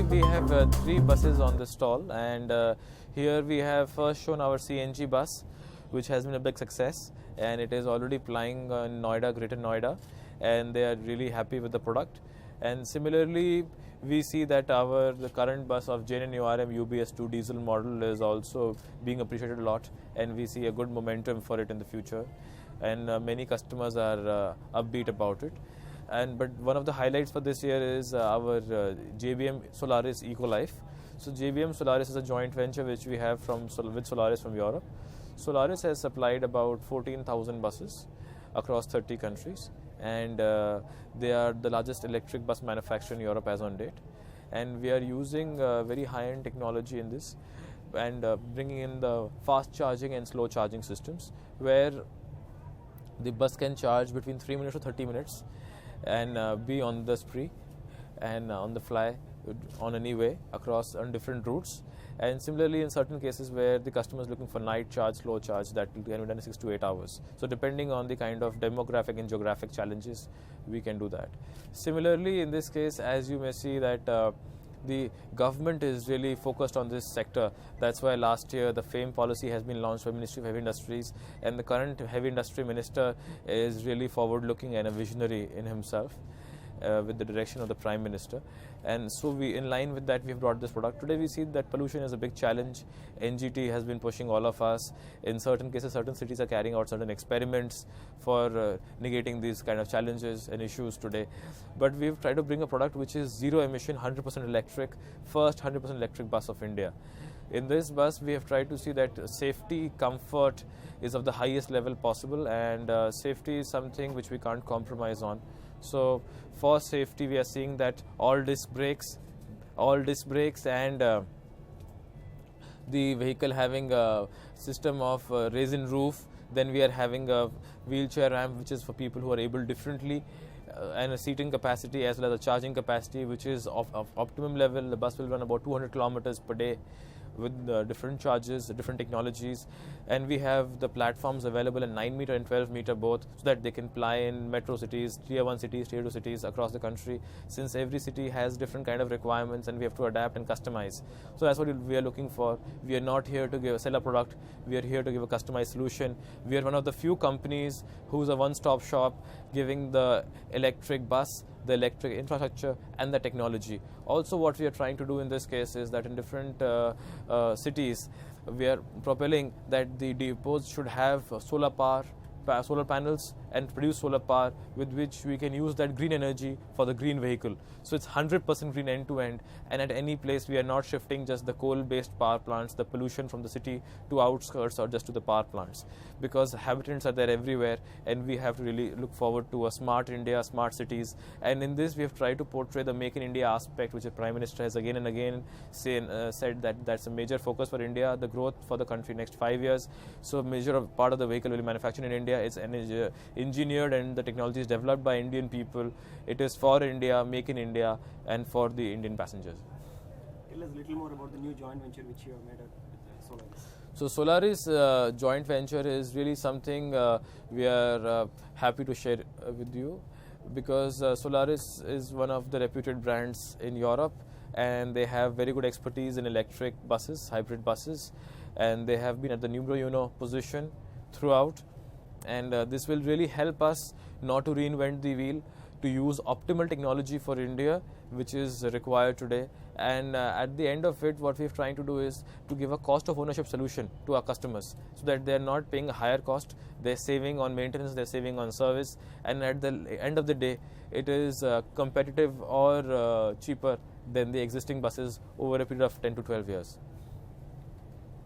Currently we have 3 buses on the stall, and here we have first shown our CNG bus, which has been a big success, and it is already plying in Noida, Greater Noida, and they are really happy with the product. And similarly, we see that the current bus of JBM UBS2 diesel model is also being appreciated a lot, and we see a good momentum for it in the future, and many customers are upbeat about it. But one of the highlights for this year is our JBM Solaris EcoLife. So JBM Solaris is a joint venture which we have with Solaris from Europe. Solaris has supplied about 14,000 buses across 30 countries, and they are the largest electric bus manufacturer in Europe as on date. And we are using very high-end technology in this, and bringing in the fast charging and slow charging systems, where the bus can charge between 3 minutes to 30 minutes and be on the spree and on the fly on any way on different routes. And similarly, in certain cases where the customer is looking for night charge, slow charge, that can be done in 6 to 8 hours. So depending on the kind of demographic and geographic challenges, we can do that. Similarly, in this case, as you may see that the government is really focused on this sector. That's why last year the FAME policy has been launched by Ministry of Heavy Industries, and the current Heavy Industry Minister is really forward-looking and a visionary in himself, with the direction of the Prime Minister. And so in line with that, we have brought this product. Today we see that pollution is a big challenge. NGT has been pushing all of us. In certain cases, certain cities are carrying out certain experiments for negating these kind of challenges and issues today. But we've tried to bring a product which is zero emission, 100% electric, first 100% electric bus of India. In this bus, we have tried to see that safety, comfort is of the highest level possible, and safety is something which we can't compromise on. So for safety, we are seeing that all disc brakes and the vehicle having a system of resin roof. Then we are having a wheelchair ramp, which is for people who are able differently, and a seating capacity as well as a charging capacity, which is of optimum level. The bus will run about 200 kilometers per day with different charges, different technologies, and we have the platforms available in 9 meter and 12 meter both, so that they can ply in metro cities, tier 1 cities, tier 2 cities across the country, since every city has different kind of requirements and we have to adapt and customize. So that's what we are looking for. We are not here to sell a product, we are here to give a customized solution. We are one of the few companies who's a one-stop shop, giving the electric bus, the electric infrastructure and the technology. Also, what we are trying to do in this case is that in different cities, we are propelling that the depots should have solar panels and produce solar power, with which we can use that green energy for the green vehicle. So it's 100% green end to end, and at any place we are not shifting just the coal-based power plants, the pollution from the city to outskirts or just to the power plants, because habitants are there everywhere, and we have to really look forward to a smart India, smart cities. And in this we have tried to portray the Make in India aspect, which the Prime Minister has again and again said that that's a major focus for India, the growth for the country next 5 years. So major part of the vehicle will be manufactured in India. It's engineered, and the technology is developed by Indian people. It is for India, Make in India, and for the Indian passengers. Tell us a little more about the new joint venture which you have made with Solaris. So Solaris joint venture is really something we are happy to share with you, because Solaris is one of the reputed brands in Europe, and they have very good expertise in electric buses, hybrid buses, and they have been at the numero uno position throughout. And this will really help us not to reinvent the wheel, to use optimal technology for India, which is required today. And at the end of it, what we're trying to do is to give a cost of ownership solution to our customers, so that they're not paying a higher cost, they're saving on maintenance, they're saving on service, and at the end of the day, it is competitive or cheaper than the existing buses over a period of 10 to 12 years.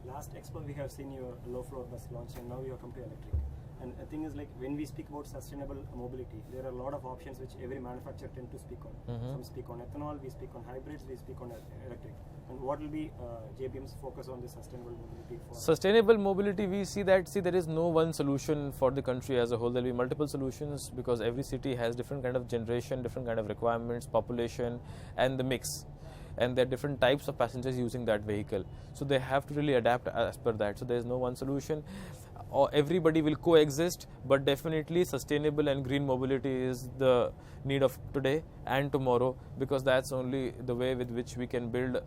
Last expo we have seen your low floor bus launch, and now you have come to electric. And the thing is, like, when we speak about sustainable mobility, there are a lot of options which every manufacturer tend to speak on. Some speak on ethanol, we speak on hybrids, we speak on electric. And what will be JBM's focus on the sustainable mobility? Sustainable mobility, we see that there is no one solution for the country as a whole. There will be multiple solutions, because every city has different kind of generation, different kind of requirements, population, and the mix. And there are different types of passengers using that vehicle. So they have to really adapt as per that. So there is no one solution. everybody will coexist, but definitely sustainable and green mobility is the need of today and tomorrow, because that's only the way with which we can build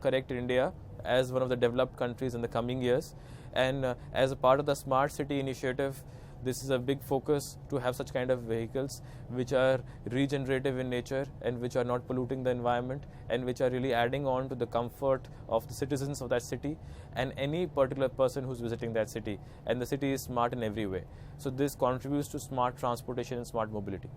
correct India as one of the developed countries in the coming years. And as a part of the Smart City initiative, this is a big focus to have such kind of vehicles which are regenerative in nature and which are not polluting the environment and which are really adding on to the comfort of the citizens of that city and any particular person who's visiting that city. And the city is smart in every way. So this contributes to smart transportation and smart mobility.